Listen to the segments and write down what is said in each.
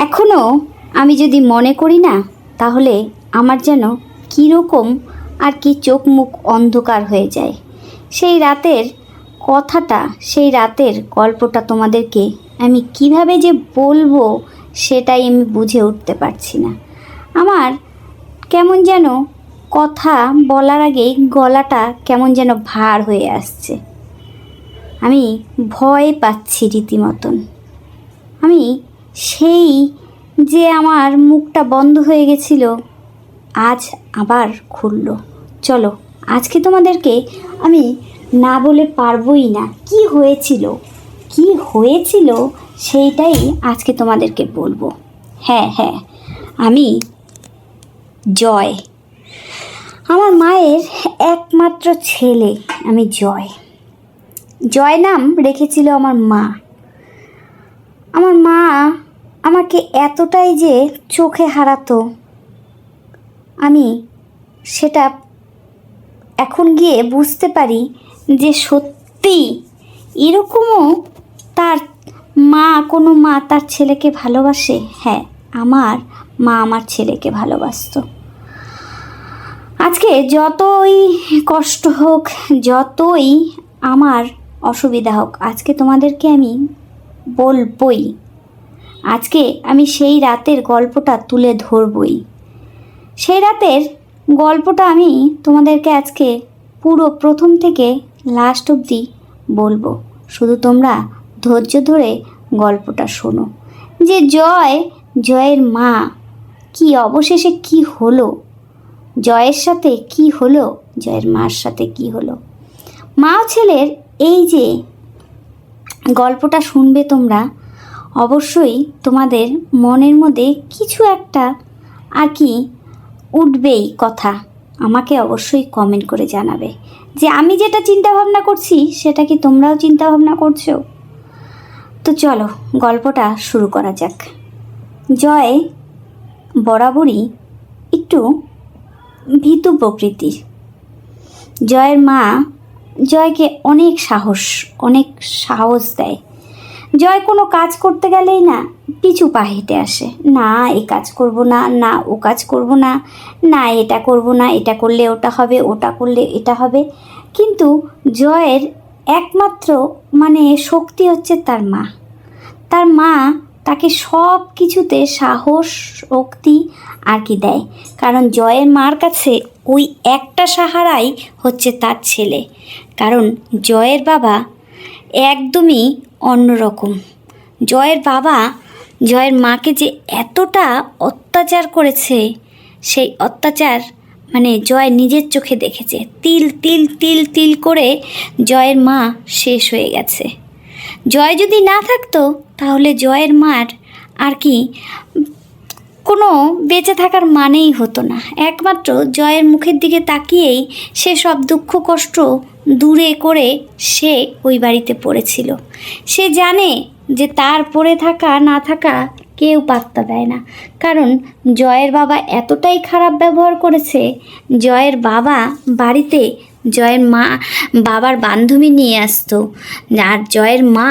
এখনও আমি যদি মনে করি না, তাহলে আমার যেন কীরকম আর কি চোখ মুখ অন্ধকার হয়ে যায়। সেই রাতের কথাটা, সেই রাতের গল্পটা তোমাদেরকে আমি কিভাবে যে বলবো সেটাই আমি বুঝে উঠতে পারছি না। আমার কেমন যেন কথা বলার আগেই গলাটা কেমন যেন ভার হয়ে আসছে। আমি ভয় পাচ্ছি রীতিমতন। আমি সেই যে আমার মুখটা বন্ধ হয়ে গেছিল, আজ আবার খুললো। চলো, আজকে তোমাদেরকে আমি না বলে পারবই না। কি হয়েছিল সেইটাই আজকে তোমাদেরকে বলবো। হ্যাঁ, আমি জয়, আমার মায়ের একমাত্র ছেলে। আমি জয় নাম রেখেছিল আমার মা। আমার মা আমাকে এতটাই যে চোখে হারাতো, আমি সেটা এখন গিয়ে বুঝতে পারি যে সত্যি এরকমও তার মা, কোনো মা তার ছেলেকে ভালোবাসে। হ্যাঁ, আমার মা আমার ছেলেকে ভালোবাসতো। আজকে যতই কষ্ট হোক, যতই আমার অসুবিধা হোক, আজকে তোমাদেরকে আমি বলবই। আজকে আমি সেই রাতের গল্পটা তুলে ধরবই। সেই রাতের গল্পটা আমি তোমাদেরকে আজকে পুরো প্রথম থেকে লাস্ট অবধি বলবো। শুধু তোমরা ধৈর্য ধরে গল্পটা শোনো, যে জয়ের মা কি অবশেষে কি হলো, জয়ের সাথে কি হলো, জয়ের মার সাথে কি হলো। মা ও ছেলের এই যে গল্পটা শুনবে তোমরা, অবশ্যই তোমাদের মনের মধ্যে কিছু একটা আর কি উঠবেই কথা। আমাকে অবশ্যই কমেন্ট করে জানাবে যে আমি যেটা চিন্তা ভাবনা করছি সেটা কি তোমরাও চিন্তা ভাবনা করছো। তো চলো গল্পটা শুরু করা যাক। জয় বরাবরই একটু ভীতু প্রকৃতির। জয়ের মা জয়কে অনেক সাহস দেয়। জয় কোনো কাজ করতে গেলেই না পিছু পা হেঁটে আসে। না, এই কাজ করব না, না ও কাজ করব না, না এটা করব না, এটা করলে ওটা হবে, ওটা করলে এটা হবে। কিন্তু জয়ের একমাত্র শক্তি হচ্ছে তার মা। তার মা তাকে সব কিছুতে সাহস, শক্তি আর কি দেয়। কারণ জয়ের মার কাছে ওই একটা সাহারাই হচ্ছে তার ছেলে। কারণ জয়ের বাবা একদমই অন্যরকম। জয়ের বাবা জয়ের মাকে যে এতটা অত্যাচার করেছে, সেই অত্যাচার জয় নিজের চোখে দেখেছে। তিল তিল তিল তিল করে জয়ের মা শেষ হয়ে গেছে। জয় যদি না থাকতো তাহলে জয়ের মার আর কি কোনো বেঁচে থাকার মানেই হতো না। একমাত্র জয়ের মুখের দিকে তাকিয়েই সে সব দুঃখ কষ্ট দূরে করে সে ওই বাড়িতে পড়েছিল। সে জানে যে তার পড়ে থাকা না থাকা কেউ পাত্তা দেয় না। কারণ জয়ের বাবা এতটাই খারাপ ব্যবহার করেছে। জয়ের বাবা বাড়িতে জয়ের মা বাবার বান্ধবী নিয়ে আসতো, আর জয়ের মা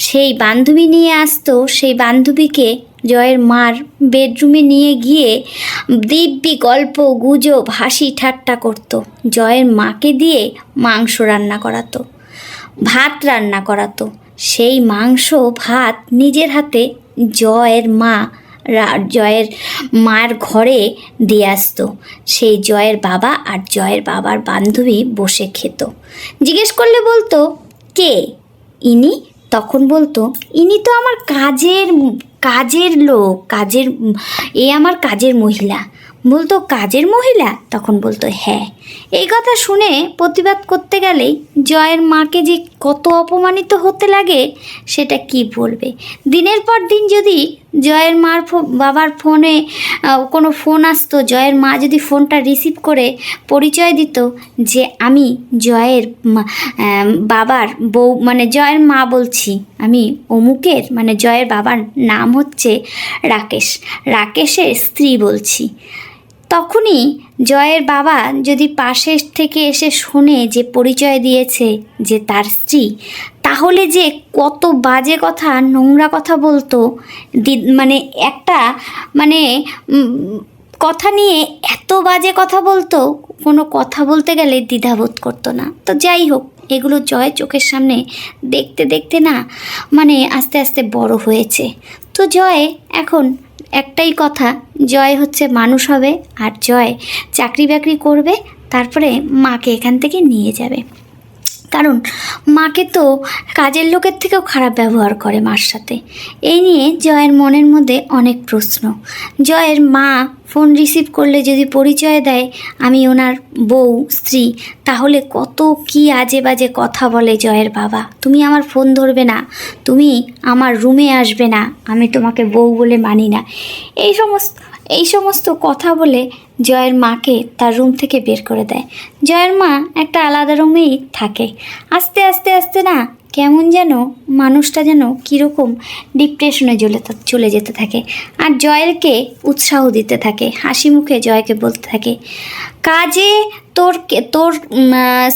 সেই বান্ধবী নিয়ে আসতো। সেই বান্ধবীকে জয়ের মার বেডরুমে নিয়ে গিয়ে দিব্যি গল্প গুজব হাসি ঠাট্টা করতো। জয়ের মাকে দিয়ে মাংস রান্না করাতো, ভাত রান্না করাতো। সেই মাংস ভাত নিজের হাতে জয়ের মার ঘরে দিয়ে আসতো। সেই জয়ের বাবা আর জয়ের বাবার বান্ধবী বসে খেত। জিজ্ঞেস করলে বলতো, কে ইনি? তখন বলতো, ইনি তো আমার কাজের লোক, আমার কাজের মহিলা। বলতো, কাজের মহিলা? তখন বলতো, হ্যাঁ। এই কথা শুনে প্রতিবাদ করতে গেলেই জয়ের মাকে যে কত অপমানিত হতে লাগে সেটা কি বলবে। দিনের পর দিন যদি জয়ের মার বাবার ফোনে কোনো ফোন আসতো, জয়ের মা যদি ফোনটা রিসিভ করে পরিচয় দিত যে আমি জয়ের বাবার বউ, জয়ের মা বলছি, আমি অমুকের, জয়ের বাবার নাম হচ্ছে রাকেশের স্ত্রী বলছি। তখনই জয়ের বাবা যদি পাশে থেকে এসে শোনে যে পরিচয় দিয়েছে যে তার স্ত্রী, তাহলে যে কত বাজে কথা, নোংরা কথা বলতো, মানে একটা মানে কথা নিয়ে এত বাজে কথা বলতো, কোনো কথা বলতে গেলে দ্বিধাবোধ করতো না। তো যাই হোক, এগুলো জয় চোখের সামনে দেখতে দেখতে না মানে আস্তে আস্তে বড় হয়েছে। তো জয় এখন একটাই কথা, জয় হচ্ছে মানুষ হবে, আর জয় চাকরি বাকরি করবে, তারপরে মাকে এখান থেকে নিয়ে যাবে। কারণ মাকে তো কাজের লোকের থেকেও খারাপ ব্যবহার করে মার সাথে। এই নিয়ে জয়ের মনের মধ্যে অনেক প্রশ্ন। জয়ের মা ফোন রিসিভ করলে যদি পরিচয় দেয় আমি ওনার বউ স্ত্রী, তাহলে কত কি আজে বাজে কথা বলে জয়ের বাবা। তুমি আমার ফোন ধরবে না, তুমি আমার রুমে আসবে না, আমি তোমাকে বউ বলে মানি না, এই সমস্ত কথা বলে জয়ের মাকে তার রুম থেকে বের করে দেয়। জয়ের মা একটা আলাদা রুমেই থাকে। আস্তে আস্তে আস্তে না কেমন যেন মানুষটা যেন কীরকম ডিপ্রেশনে চলে যেতে থাকে। আর জয়েরকে উৎসাহ দিতে থাকে, হাসি মুখে জয়কে বলতে থাকে, কাজে তোর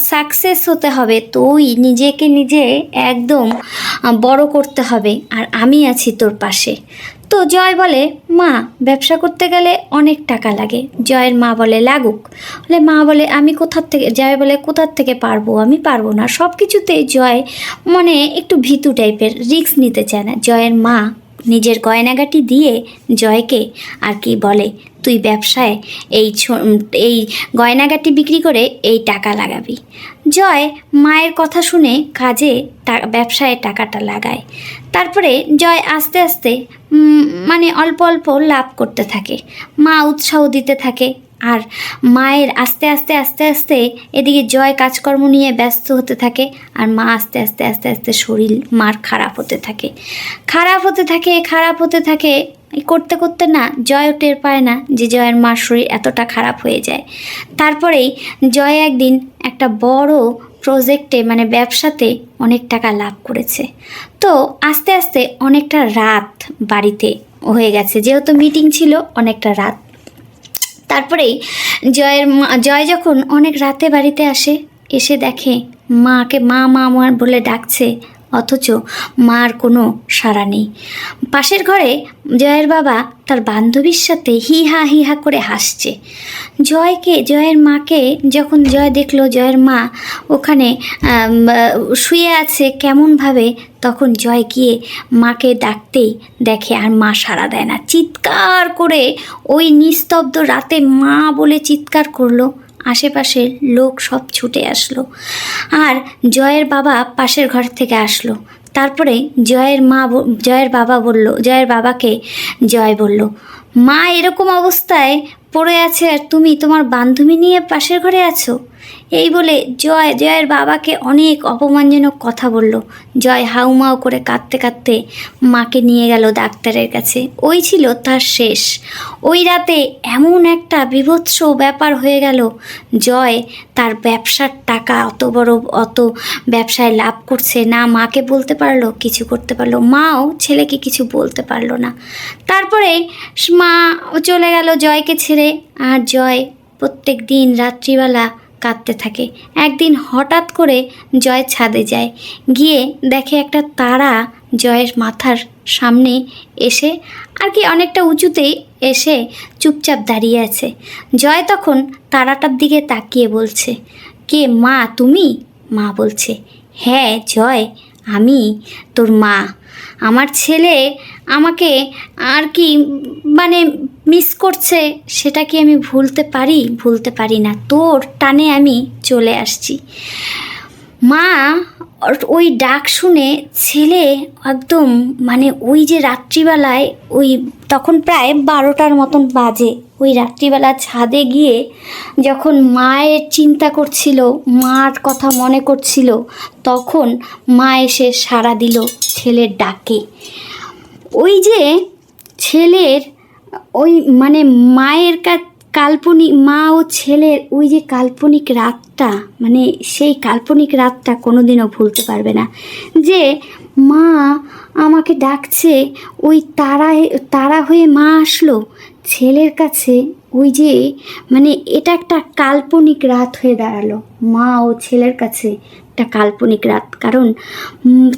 সাকসেস হতে হবে, তুই নিজেকে নিজে একদম বড় করতে হবে, আর আমি আছি তোর পাশে। তো জয় বলে, মা ব্যবসা করতে গেলে অনেক টাকা লাগে। জয়ের মা বলে, লাগুক। মা বলে, আমি জয় বলে, কোথার থেকে পারবো, আমি পারবো না। সব কিছুতেই জয় মনে একটু ভীতু টাইপের, রিস্ক নিতে চায় না। জয়ের মা নিজের গয়নাগাটি দিয়ে জয়কে আর কি বলে, তুই ব্যবসায় এই গয়নাগাটি বিক্রি করে এই টাকা লাগাবি। জয় মায়ের কথা শুনে কাজে ব্যবসায় টাকাটা লাগায়। তারপরে জয় আস্তে আস্তে মানে অল্প অল্প লাভ করতে থাকে। মা উৎসাহ দিতে থাকে, আর মায়ের আস্তে আস্তে আস্তে আস্তে এদিকে জয় কাজকর্ম নিয়ে ব্যস্ত হতে থাকে, আর মা আস্তে আস্তে আস্তে আস্তে শরীর মার খারাপ হতে থাকে। করতে করতে না জয়ও টের পায় না যে জয়ের মার শরীর এতটা খারাপ হয়ে যায়। তারপরেই জয় একদিন একটা বড় প্রজেক্টে মানে ব্যবসাতে অনেক টাকা লাভ করেছে। তো আস্তে আস্তে অনেকটা রাত বাড়িতে হয়ে গেছে, যেহেতু মিটিং ছিল অনেকটা রাত। তারপরেই জয় যখন অনেক রাতে বাড়িতে এসে দেখে মাকে মা বলে ডাকছে, অথচ মার কোনো সাড়া নেই। পাশের ঘরে জয়ের বাবা তার বান্ধবীর সাথে হি হা করে হাসছে। জয়ের মাকে যখন জয় দেখলো জয়ের মা ওখানে শুয়ে আছে কেমনভাবে, তখন জয় গিয়ে মাকে ডাকতেই দেখে আর মা সাড়া দেয় না। চিৎকার করে ওই নিস্তব্ধ রাতে মা বলে চিৎকার করলো। আশেপাশের লোক সব ছুটে আসলো, আর জয়ের বাবা পাশের ঘর থেকে আসলো। তারপরে জয়ের বাবাকে জয় বলল, মা এরকম অবস্থায় পড়ে আছে আর তুমি তোমার বান্ধবী নিয়ে পাশের ঘরে আছো। এই বলে জয়ের বাবাকে অনেক অপমানজনক কথা বলল। জয় হাউমাউ করে কাঁদতে কাঁদতে মাকে নিয়ে গেল ডাক্তারের কাছে। ওই ছিল তার শেষ। ওই রাতে এমন একটা বীভৎস ব্যাপার হয়ে গেল, জয় তার ব্যবসার টাকা অত ব্যবসায় লাভ করছে না, মাকে বলতে পারলো, কিছু করতে পারলো, মাও ছেলেকে কিছু বলতে পারলো না। তারপরে মা চলে গেল জয়কে ছেড়ে, আর জয় প্রত্যেক দিন রাত্রিবেলা কাঁদতে থাকে। একদিন হঠাৎ করে জয় ছাদে যায়, গিয়ে দেখে একটা তারা জয়ের মাথার সামনে এসে আর কি অনেকটা উঁচুতেই এসে চুপচাপ দাঁড়িয়ে আছে। জয় তখন তারাটার দিকে তাকিয়ে বলছে, কে মা তুমি? মা বলছে, হ্যাঁ জয়, আমি তোর মা। আমার ছেলে আমাকে আর কি মানে মিস করছে, সেটা কি আমি ভুলতে পারি না। তোর টানে আমি চলে আসছি। মা ওই ডাক শুনে ছেলে একদম মানে ওই যে রাত্রিবেলায় তখন প্রায় 12টার মতন বাজে, ওই রাত্রিবেলা ছাদে গিয়ে যখন মায়ের চিন্তা করছিল, মার কথা মনে করছিল, তখন মা এসে সাড়া দিল ছেলের ডাকে। ওই যে ছেলের ওই মানে মায়ের কাল্পনিক মা ও ছেলের ওই যে কাল্পনিক রাতটা, মানে সেই কাল্পনিক রাতটা কোনোদিনও ভুলতে পারবে না। যে মা আমাকে ডাকছে, ওই তারা হয়ে মা আসলো ছেলের কাছে। ওই যে মানে এটা একটা কাল্পনিক রাত হয়ে দাঁড়ালো মা ও ছেলের কাছে। একটা কাল্পনিক রাত। কারণ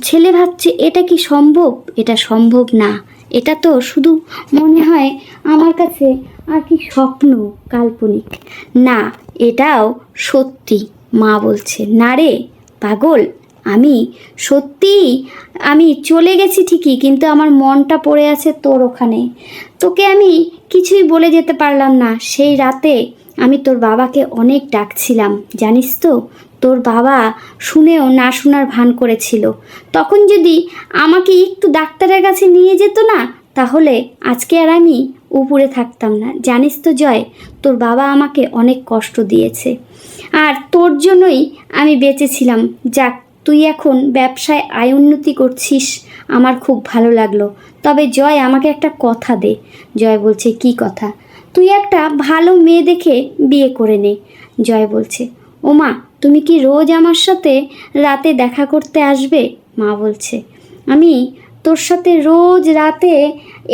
ছেলে ভাবছে এটা কি সম্ভব? এটা সম্ভব না, এটা তো শুধু মনে হয় আমার কাছে আর কি স্বপ্ন, কাল্পনিক না, এটাও সত্যি। মা বলছে, না রে পাগল, আমি সত্যিই আমি চলে গেছি ঠিকই, কিন্তু আমার মনটা পড়ে আছে তোর ওখানে। তোকে আমি কিছুই বলে যেতে পারলাম না। সেই রাতে আমি তোর বাবাকে অনেক ডাকছিলাম, জানিস তো? তোর বাবা শুনেও না শোনার ভান করেছিল। তখন যদি আমাকে একটু ডাক্তারের কাছে নিয়ে যেত না, তাহলে আজকে আর আমি উপরে থাকতাম না। জানিস তো জয়, তোর বাবা আমাকে অনেক কষ্ট দিয়েছে, আর তোর জন্যই আমি বেঁচেছিলাম। যাক, তুই এখন ব্যবসায় আয় উন্নতি করছিস, আমার খুব ভালো লাগলো। তবে জয়, আমাকে একটা কথা দে। জয় বলছে, কি কথা? তুই একটা ভালো মেয়ে দেখে বিয়ে করে নে। জয় বলছে, ও মা, তুমি কি রোজ আমার সাথে রাতে দেখা করতে আসবে? মা বলছে, আমি তোর সাথে রোজ রাতে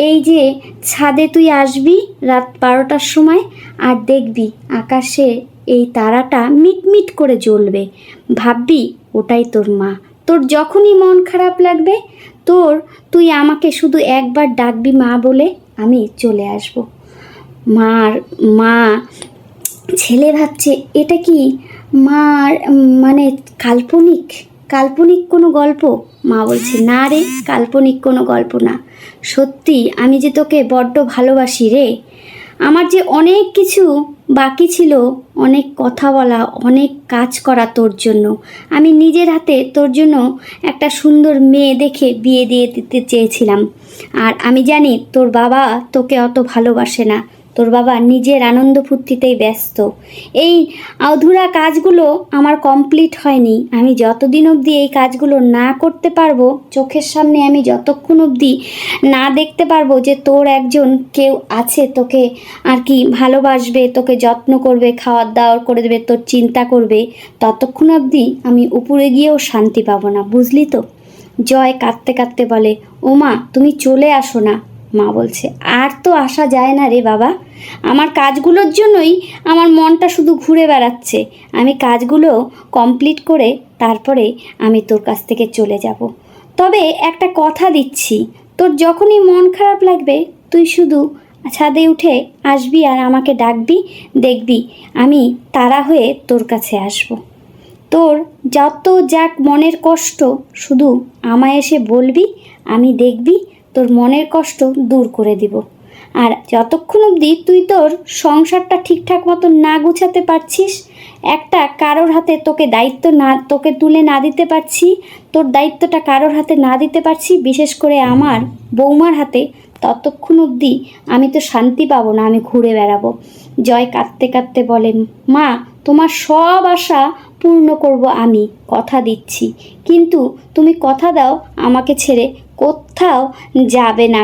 এই যে ছাদে তুই আসবি রাত 12টার সময়, আর দেখবি আকাশে এই তারাটা মিটমিট করে জ্বলবে, ভাববি ওটাই তোর মা। তোর যখনই মন খারাপ লাগবে তুই আমাকে শুধু একবার ডাকবি মা বলে, আমি চলে আসব। মা ছেলে ভাবছে এটা কি মার মানে কাল্পনিক কাল্পনিক কোনো গল্প? মা বলছে, না রে, কাল্পনিক কোনো গল্প না, সত্যি। আমি যে তোকে বড্ড ভালোবাসি রে। আমার যে অনেক কিছু বাকি ছিল, অনেক কথা বলা, অনেক কাজ করা তোর জন্য। আমি নিজের হাতে তোর জন্য একটা সুন্দর মেয়ে দেখে বিয়ে দিয়ে দিতে চেয়েছিলাম। আর আমি জানি তোর বাবা তোকে অত ভালোবাসে না, তোর বাবা নিজের আনন্দ ফুর্তিতেই ব্যস্ত। এই অধুরা কাজগুলো আমার কমপ্লিট হয়নি। আমি যতদিন অবধি এই কাজগুলো না করতে পারবো, চোখের সামনে আমি যতক্ষণ অবধি না দেখতে পারবো যে তোর একজন কেউ আছে তোকে আর কি ভালোবাসবে, তোকে যত্ন করবে, খাওয়ার দাওয়ার করে দেবে, তোর চিন্তা করবে, ততক্ষণ অবধি আমি উপরে গিয়েও শান্তি পাবো না, বুঝলি তো? জয় কাঁদতে কাঁদতে বলে, ও মা, তুমি চলে আসো না। মা বলছে, আর তো আসা যায় না রে বাবা, আমার কাজগুলোর জন্যই আমার মনটা শুধু ঘুরে বেড়াচ্ছে। আমি কাজগুলো কমপ্লিট করে তারপরে আমি তোর কাছ থেকে চলে যাব। তবে একটা কথা দিচ্ছি, তোর যখনই মন খারাপ লাগবে তুই শুধু ছাদে উঠে আসবি আর আমাকে ডাকবি, দেখবি আমি তারা হয়ে তোর কাছে আসব। তোর যত যাক মনের কষ্ট শুধু আমায় এসে বলবি, আমি দেখবি তোর মনের কষ্ট দূর করে দিব। আর যতক্ষণ অবধি তুই তোর সংসারটা ঠিকঠাক মতো না গুছাতে পারছিস, একটা কারোর হাতে তোকে তুলে না দিতে পারছি, তোর দায়িত্বটা কারোর হাতে না দিতে পারছি, বিশেষ করে আমার বৌমার হাতে, ততক্ষণ অবধি আমি তো শান্তি পাবো না, আমি ঘুরে বেড়াবো। জয় কাঁদতে কাঁদতে বলে, মা, তোমার সব আশা পূর্ণ করব আমি, কথা দিচ্ছি, কিন্তু তুমি কথা দাও আমাকে ছেড়ে কোথাও যাবে না।